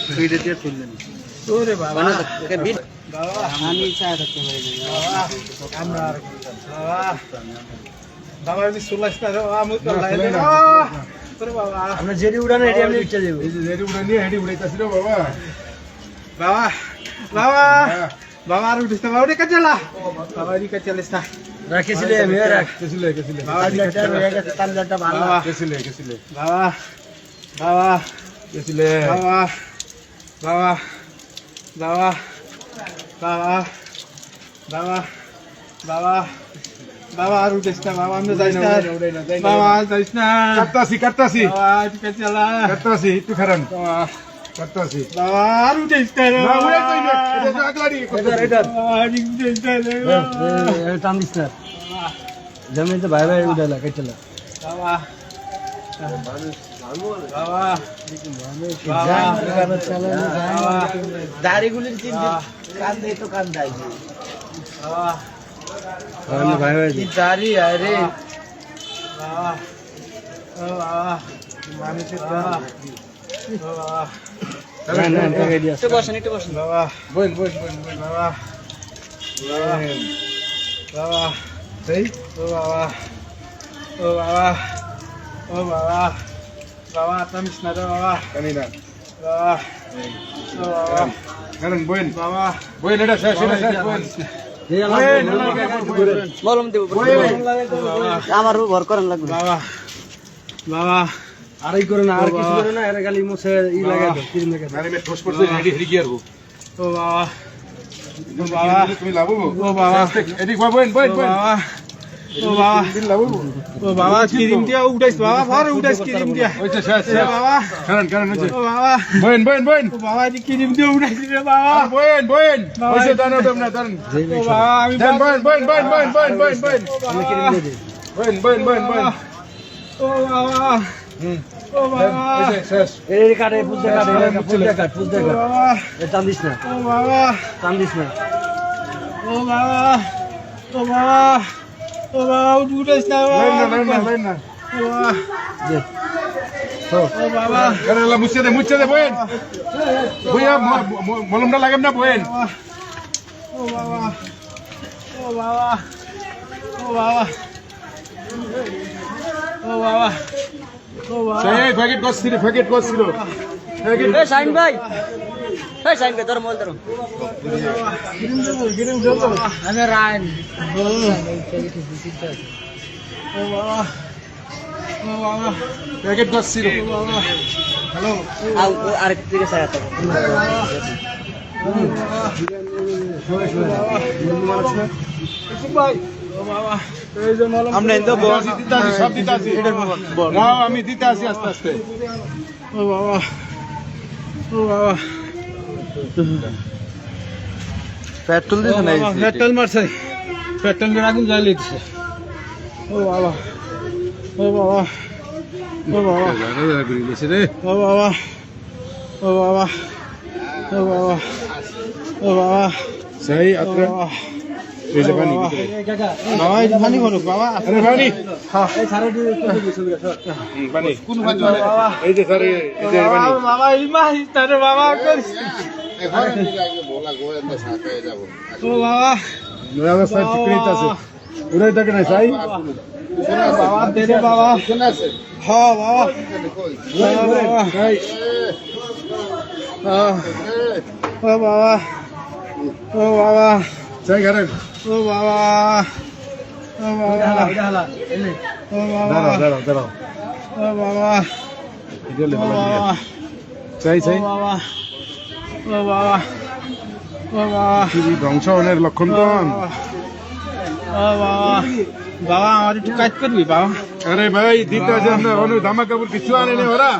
ফিডে দিয়ে তুললেন ওরে বাবা বাবা আমি চা রাখতে পারি না বাবা আমরা আর বাবা বাবা আমি সুলাস না আমি তো লাইলে ওরে বাবা আমরা জেডি উড়ানো এডি আমি উঠে দেব এই যে জেডি উড়ানি এডি উড়াইতাছি রে বাবা বাবা বাবা বাবা আর উঠিস না বাবা রে কাজলা বাবা রে কাজলিস না রাখেছিলে আমি রাখতেছিলে বাবা রে হয়ে গেছে তানজাটা ভালো কেছিলে বাবা বাবা কেছিলে বাবা বাবা বাবা বাবা বাবা বাবা বাবা আর উঠিস না বাবা আমি যাইস না বাবা যাইস না কাটতাছি বাবা ঠিক চালা কাটতাছি একটু খারান বাবা কাটতাছি বাবা আর উঠিস না না উড়ে কই না এটা আগলাড়ি এটা ঠিক না টান দিস না জমি তো ভাই ভাই উড়ালা কাটলা বাবা বাবা বাবা দাড়িগুলির চিন কান দেই তো কান দাই বাবা আমি ভাই ভাই কি দাড়ি আরে বাবা ও বাবা মানুষের বাবা ও বাবা না না একটু বসেন বাবা বল বাবা বাবা সেই ও বাবা ও বাবা ও বাবা বাবা তামিস না রে বাবা কানি না বাবা ও বাবা কারণ বল বাবা বল এটা শেষ বল বলম দেব আমার ভর করেন লাগবে বাবা বাবা আরই করে না আর কিছু করে না এর খালি মুছে ই লাগাই দাও ক্রিম লাগাই আরে মে ঠোস করতে হেডি হেডি কি আরবো ও বাবা ও বাবা তুমি লাবো ও বাবা এদিক বল বাবা ও বাবা দিন লাবো ও বাবা ক্রিম দিয়া উঠাইস বাবা ভর উঠাইস ক্রিম দিয়া ওইটা শেষ বাবা কারণ হচ্ছে ও বাবা বল ও বাবা দি ক্রিম দিয়া উঠাইস রে বাবা বল ওইটা দানো দম না দান ও বাবা আমি বল আমি ক্রিম দিয়ে দে বল ও বাবা ও বাবা ওইটা শেষ এই কাটে পুজে কাট এ টান দিস না ও বাবা টান দিস না ও বাবা ও বাবা ও বাবা উঠাইস না লাইন না ও বাবা দে ও বাবা কেরালা মুছে দে বল ভইয়া মলমটা লাগাম না বল ও বাবা ও বাবা ও বাবা ও বাবা ও বাবা সেই প্যাকেট করছিল এই শাইন ভাই তোর মোল ধরো গিরিম জল আমি রাইন ও বাবা প্যাকেট করছিল হ্যালো আরেক দিকে সারাতে আমি দিতে আসি আস্তে আস্তে ও বাবা পেট্রোল দিছে না পেট্রোল মারছে পেট্রোল করে আগুন জ্বালিয়ে দিছে ও বাবা ও বাবা ও বাবা ও বাবা ও বাবা ও বাবা ও বাবা সেই আত্রা এই যে পানি বাবা এই পানি ভরো বাবা আরে পানি হ্যাঁ এই সারে দিয়ে পানি কোন পানি বাবা এই যে সারে এই যে পানি বাবা এই মাই তারে বাবা করিস এখন আগে বলা গোয়েন্দা সাথে যাব ও বাবা নয়া সাইড টিকরিত আছে উড়াই থাকে না সাই বাবা তেরে বাবা কোন আছে হ্যাঁ বাবা বাবা সাই ও বাবা ও বাবা যাই ঘরে ও বাবা ও বাবা দাঁড়া এনে ও বাবা দাঁড়া ও বাবা ইদলে বাবা চাই ও বাবা ও বাবা ও বাবা কি ধ্বংস হওয়ার লক্ষণ তো ও বাবা বাবা আমার একটু কাজ করবি বাবা আরে ভাই দিতে আছে আমরা অনু ধামাকা কিছু আনে না ওরা